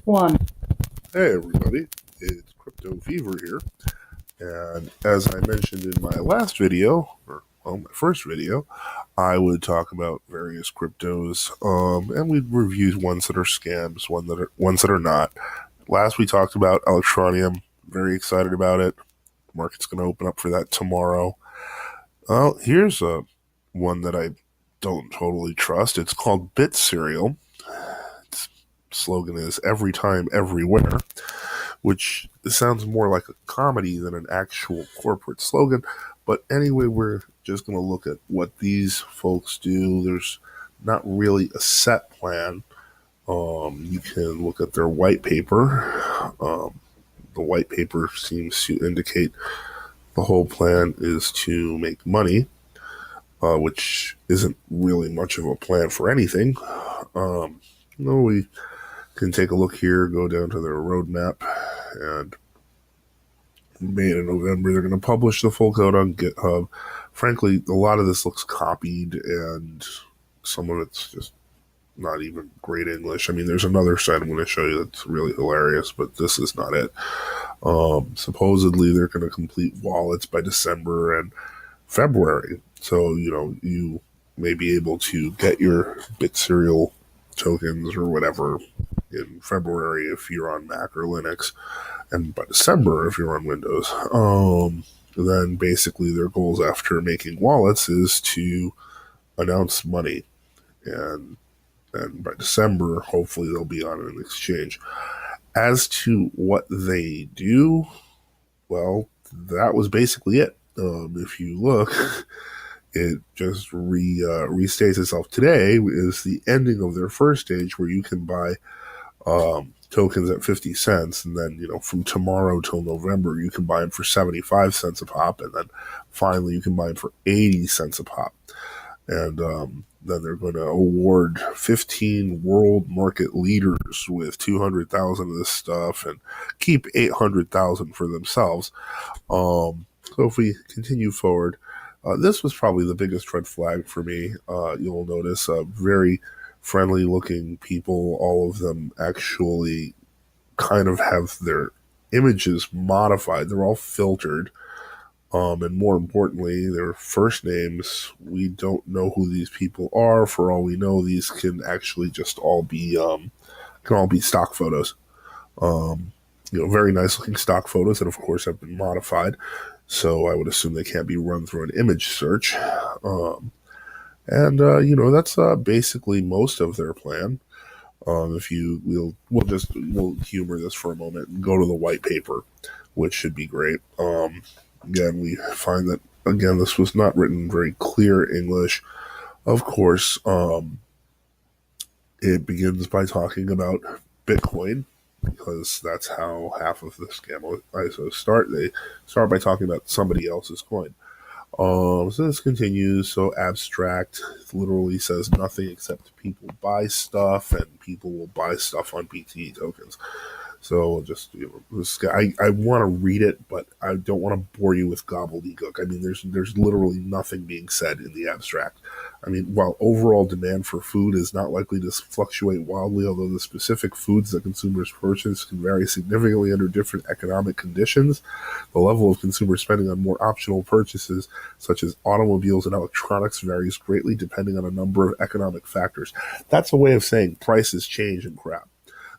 One. Hey everybody, it's Crypto Fever here, and as I mentioned in my last video, my first video, I would talk about various cryptos, and we'd review ones that are scams, ones that are not. Last we talked about Electronium, very excited about it. Market's going to open up for that tomorrow. Well, here's one that I don't totally trust. It's called Bit Cereal. Its slogan is "Every time, everywhere," which sounds more like a comedy than an actual corporate slogan. But anyway, we're just going to look at what these folks do. There's not really a set plan. You can look at their white paper. The white paper seems to indicate the whole plan is to make money, which isn't really much of a plan for anything. We can take a look here, go down to their roadmap, and May and November they're going to publish the full code on GitHub. Frankly, a lot of this looks copied, and some of it's just not even great English. I mean, there's another site I'm going to show you that's really hilarious, but this is not it. Supposedly, they're going to complete wallets by December and February. So, you may be able to get your Bit Serial tokens or whatever in February if you're on Mac or Linux, and by December if you're on Windows. Then basically their goals after making wallets is to announce money, and then by December hopefully they'll be on an exchange. As to what they do, well, that was basically it. If you look, it just restates itself. Today is the ending of their first stage where you can buy tokens at 50 cents, and then from tomorrow till November you can buy them for 75 cents a pop, and then finally you can buy them for 80 cents a pop. And then they're going to award 15 world market leaders with 200,000 of this stuff and keep 800,000 for themselves. So if we continue forward, this was probably the biggest red flag for me. You'll notice very friendly looking people. All of them actually kind of have their images modified. They're all filtered. And more importantly, their first names, we don't know who these people are. For all we know, these can actually just all be stock photos. Very nice looking stock photos that of course have been modified. So I would assume they can't be run through an image search. That's basically most of their plan. If we'll humor this for a moment and go to the white paper, which should be great. Again, we find that this was not written in very clear English. Of course, it begins by talking about Bitcoin, because that's how half of the scam ISOs start. They start by talking about somebody else's coin. So this continues, so abstract, literally says nothing except people buy stuff, and people will buy stuff on BTE tokens. So just, this guy, I want to read it, but I don't want to bore you with gobbledygook. I mean, there's literally nothing being said in the abstract. I mean, while overall demand for food is not likely to fluctuate wildly, although the specific foods that consumers purchase can vary significantly under different economic conditions, the level of consumer spending on more optional purchases, such as automobiles and electronics, varies greatly depending on a number of economic factors. That's a way of saying prices change and crap.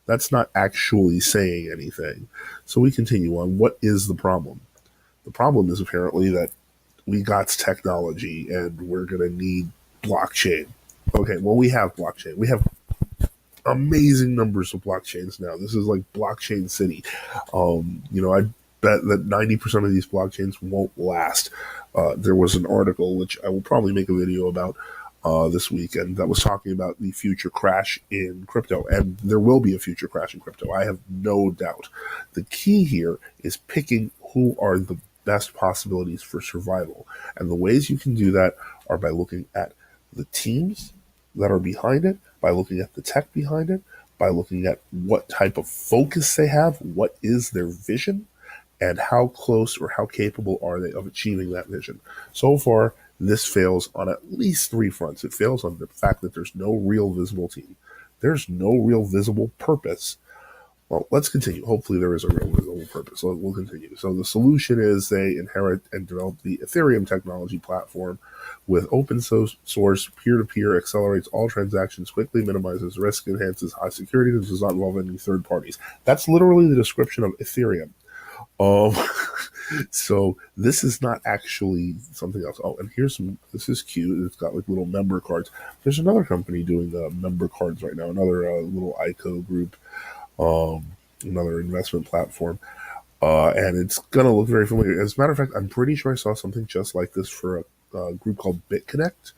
That's not actually saying anything. So we continue on. What is the problem? The problem is apparently that we got technology and we're going to need blockchain. Okay, well, we have blockchain. We have amazing numbers of blockchains now. This is like blockchain city. I bet that 90% of these blockchains won't last. There was an article, which I will probably make a video about, this weekend, that was talking about the future crash in crypto. And there will be a future crash in crypto. I have no doubt. The key here is picking who are the best possibilities for survival. And the ways you can do that are by looking at the teams that are behind it, by looking at the tech behind it, by looking at what type of focus they have, what is their vision, and how close or how capable are they of achieving that vision. So far, this fails on at least three fronts. It fails on the fact that there's no real visible team. There's no real visible purpose. Well, let's continue. Hopefully, there is a real purpose. So we'll continue. So the solution is they inherit and develop the Ethereum technology platform with open source, peer-to-peer, accelerates all transactions quickly, minimizes risk, enhances high security, and does not involve any third parties. That's literally the description of Ethereum. Um, so this is not actually something else. Oh, and here's some. This is cute. It's got like little member cards. There's another company doing member cards right now. Another little ICO group, um, another investment platform, and it's gonna look very familiar. As a matter of fact, I'm pretty sure I saw something just like this for a group called BitConnect,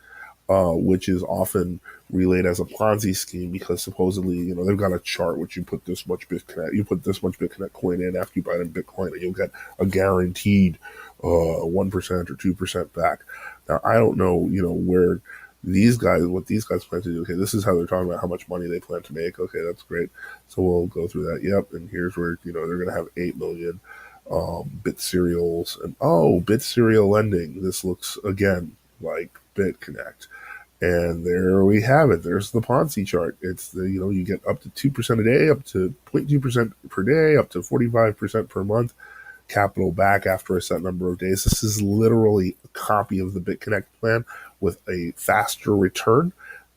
which is often relayed as a Ponzi scheme because supposedly, they've got a chart which you put this much BitConnect coin in after you buy it in Bitcoin, and you'll get a guaranteed 1% or 2% back. Now, I don't know, where what these guys plan to do. Okay, this is how they're talking about how much money they plan to make. Okay, that's great. So we'll go through that. Yep, and here's where they're going to have 8 million bit serials, and bit serial lending. This looks again like BitConnect. And there we have it. There's the Ponzi chart. It's you get up to 2% a day, up to 0.2% per day, up to 45% per month, capital back after a set number of days. This is literally a copy of the BitConnect plan with a faster return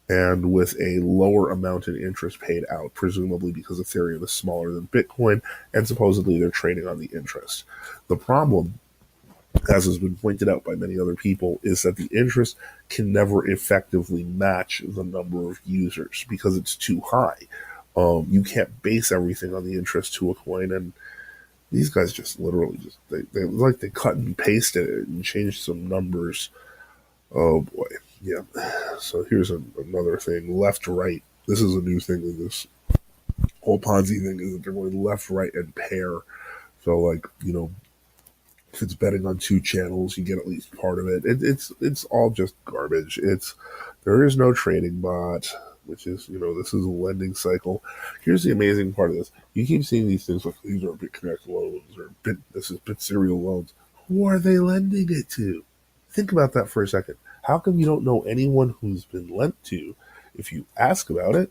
and with a lower amount in interest paid out, presumably because Ethereum is smaller than Bitcoin, and supposedly they're trading on the interest. The problem, as has been pointed out by many other people, is that the interest can never effectively match the number of users because it's too high. You can't base everything on the interest to a coin, and these guys just literally they cut and pasted it and changed some numbers. Oh boy, yeah. So here's another thing: left, right. This is a new thing in this whole Ponzi thing, is that they're going left, right, and pair. So like if it's betting on two channels, you get at least part of it. It's all just garbage. There is no trading bot, which is this is a lending cycle. Here's the amazing part of this: you keep seeing these things like these are BitConnect loans or this is Bit serial loans. Who are they lending it to? Think about that for a second. How come you don't know anyone who's been lent to? If you ask about it,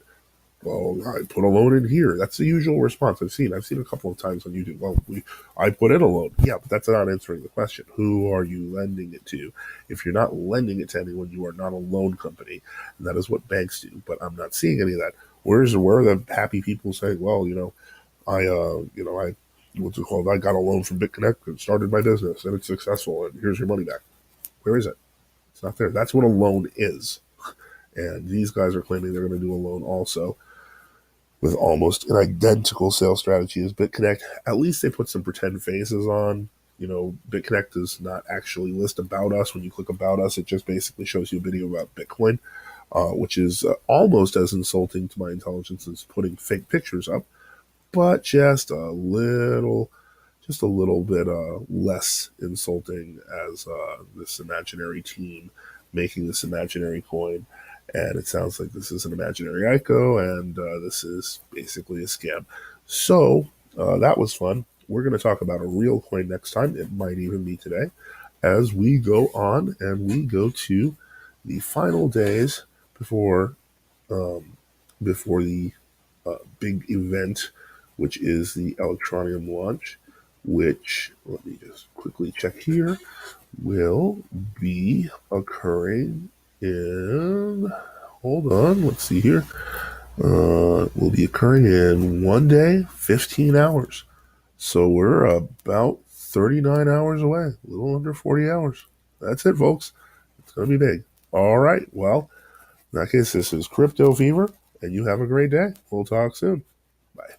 well, I put a loan in here. That's the usual response I've seen. I've seen a couple of times on YouTube. Well, I put in a loan. Yeah, but that's not answering the question. Who are you lending it to? If you're not lending it to anyone, you are not a loan company, and that is what banks do. But I'm not seeing any of that. Where are the happy people saying, well, I what's it called? I got a loan from BitConnect and started my business, and it's successful, and here's your money back. Where is it? It's not there. That's what a loan is. And these guys are claiming they're going to do a loan also with almost an identical sales strategy as BitConnect. At least they put some pretend faces on. BitConnect does not actually list about us. When you click about us, it just basically shows you a video about Bitcoin, which is almost as insulting to my intelligence as putting fake pictures up, but just a little bit less insulting as this imaginary team making this imaginary coin. And it sounds like this is an imaginary ICO, and this is basically a scam. So that was fun. We're going to talk about a real coin next time. It might even be today, as we go on and we go to the final days before before the big event, which is the Electronium launch, which, let me just quickly check here, will be occurring in, hold on, let's see here, will be occurring in 1 day, 15 hours. So we're about 39 hours away, a little under 40 hours. That's it, folks. It's going to be big. All right. Well, in that case, this is Crypto Fever, and you have a great day. We'll talk soon. Bye.